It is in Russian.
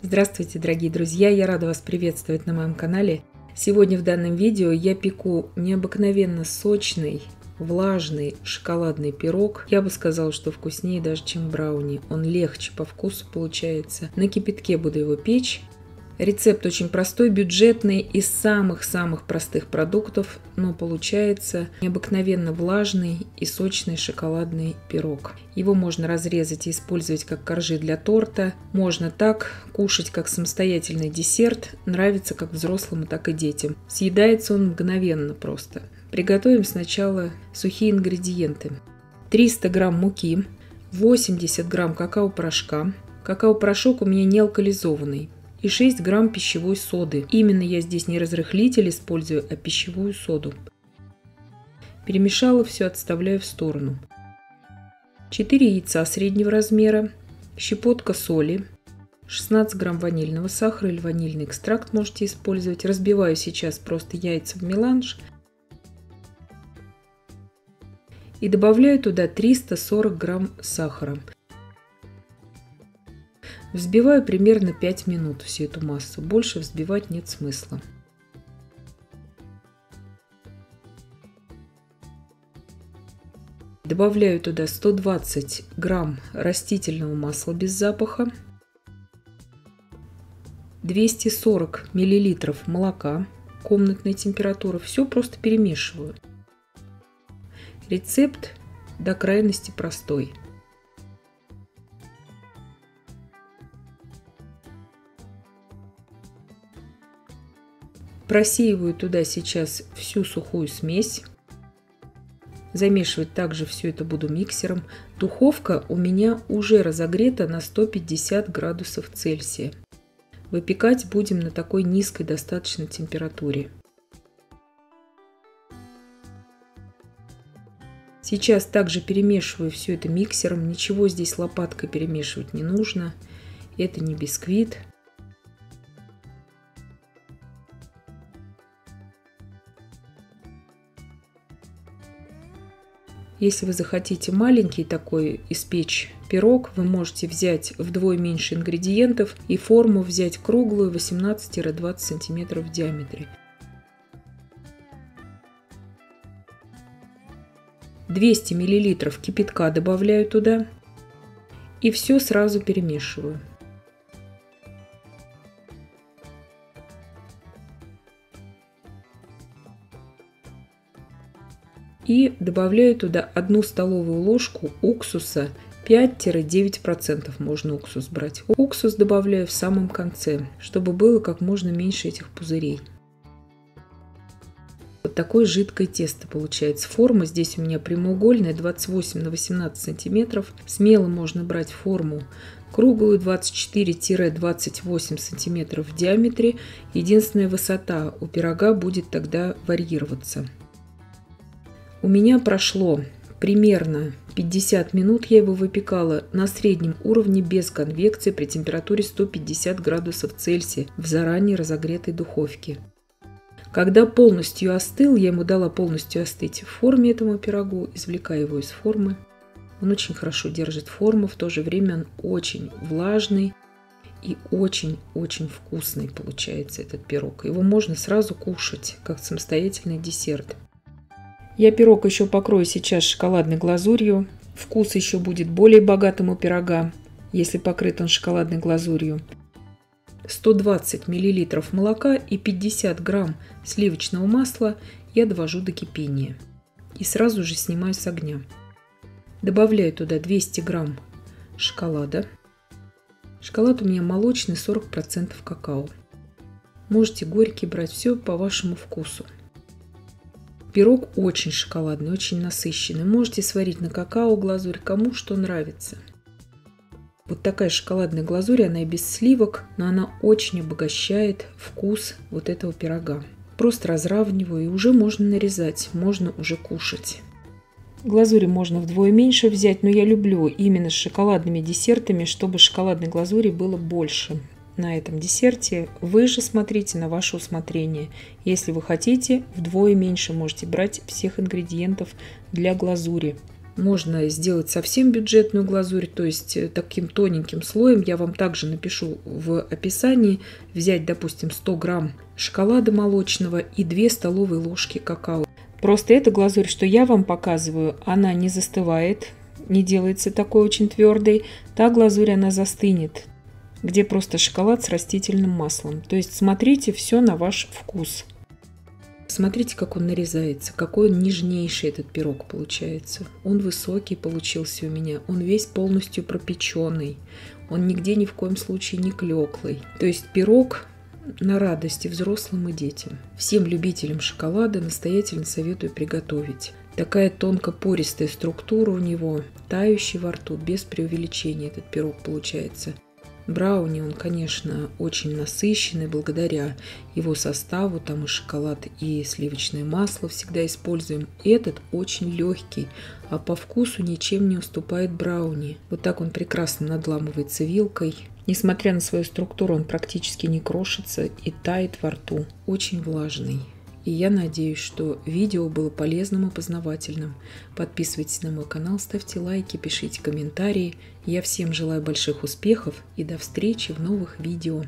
Здравствуйте, дорогие друзья! Я рада вас приветствовать на моем канале. Сегодня в данном видео я пеку необыкновенно сочный, влажный шоколадный пирог. Я бы сказала, что вкуснее даже, чем брауни. Он легче по вкусу получается. На кипятке буду его печь. Рецепт очень простой, бюджетный, из самых-самых простых продуктов, но получается необыкновенно влажный и сочный шоколадный пирог. Его можно разрезать и использовать как коржи для торта. Можно так кушать, как самостоятельный десерт. Нравится как взрослым, так и детям. Съедается он мгновенно просто. Приготовим сначала сухие ингредиенты. 300 грамм муки, 80 грамм какао-порошка. Какао-порошок у меня не алкализованный. И 6 грамм пищевой соды. Именно я здесь не разрыхлитель использую, а пищевую соду. Перемешала все, отставляю в сторону. 4 яйца среднего размера, щепотка соли, 16 грамм ванильного сахара или ванильный экстракт можете использовать. Разбиваю сейчас просто яйца в меланж. И добавляю туда 340 грамм сахара. Взбиваю примерно 5 минут всю эту массу. Больше взбивать нет смысла. Добавляю туда 120 грамм растительного масла без запаха, 240 миллилитров молока комнатной температуры. Все просто перемешиваю. Рецепт до крайности простой. Просеиваю туда сейчас всю сухую смесь. Замешивать также все это буду миксером. Духовка у меня уже разогрета на 150 градусов Цельсия. Выпекать будем на такой низкой достаточно температуре. Сейчас также перемешиваю все это миксером. Ничего здесь лопаткой перемешивать не нужно. Это не бисквит. Если вы захотите маленький такой испечь пирог, вы можете взять вдвое меньше ингредиентов и форму взять круглую 18-20 см в диаметре. 200 мл кипятка добавляю туда и все сразу перемешиваю. И добавляю туда 1 столовую ложку уксуса, 5-9% можно уксус брать. Уксус добавляю в самом конце, чтобы было как можно меньше этих пузырей. Вот такое жидкое тесто получается. Форма здесь у меня прямоугольная, 28 на 18 сантиметров. Смело можно брать форму круглую, 24-28 сантиметров в диаметре. Единственная высота у пирога будет тогда варьироваться. У меня прошло примерно 50 минут, я его выпекала на среднем уровне без конвекции при температуре 150 градусов Цельсия в заранее разогретой духовке. Когда полностью остыл, я ему дала полностью остыть в форме этому пирогу, извлекаю его из формы. Он очень хорошо держит форму, в то же время он очень влажный и очень-очень вкусный получается этот пирог. Его можно сразу кушать, как самостоятельный десерт. Я пирог еще покрою сейчас шоколадной глазурью. Вкус еще будет более богатым у пирога, если покрыт он шоколадной глазурью. 120 мл молока и 50 грамм сливочного масла я довожу до кипения. И сразу же снимаю с огня. Добавляю туда 200 грамм шоколада. Шоколад у меня молочный, 40% какао. Можете горький брать, все по вашему вкусу. Пирог очень шоколадный, очень насыщенный. Можете сварить на какао-глазурь, кому что нравится. Вот такая шоколадная глазурь, она и без сливок, но она очень обогащает вкус вот этого пирога. Просто разравниваю, и уже можно нарезать, можно уже кушать. Глазури можно вдвое меньше взять, но я люблю именно с шоколадными десертами, чтобы шоколадной глазури было больше на этом десерте. Вы же смотрите на ваше усмотрение. Если вы хотите, вдвое меньше можете брать всех ингредиентов для глазури. Можно сделать совсем бюджетную глазурь, то есть таким тоненьким слоем. Я вам также напишу в описании. Взять, допустим, 100 грамм шоколада молочного и 2 столовые ложки какао. Просто эта глазурь, что я вам показываю, она не застывает, не делается такой очень твердой. Та глазурь, она застынет, где просто шоколад с растительным маслом. То есть смотрите все на ваш вкус. Смотрите, как он нарезается, какой он нежнейший этот пирог получается. Он высокий получился у меня, он весь полностью пропеченный, он нигде ни в коем случае не клеклый. То есть пирог на радости взрослым и детям. Всем любителям шоколада настоятельно советую приготовить. Такая тонко-пористая структура у него, тающий во рту, без преувеличения этот пирог получается. Брауни, он, конечно, очень насыщенный благодаря его составу. Там и шоколад, и сливочное масло всегда используем. Этот очень легкий, а по вкусу ничем не уступает брауни. Вот так он прекрасно надламывается вилкой. Несмотря на свою структуру, он практически не крошится и тает во рту. Очень влажный. И я надеюсь, что видео было полезным и познавательным. Подписывайтесь на мой канал, ставьте лайки, пишите комментарии. Я всем желаю больших успехов и до встречи в новых видео.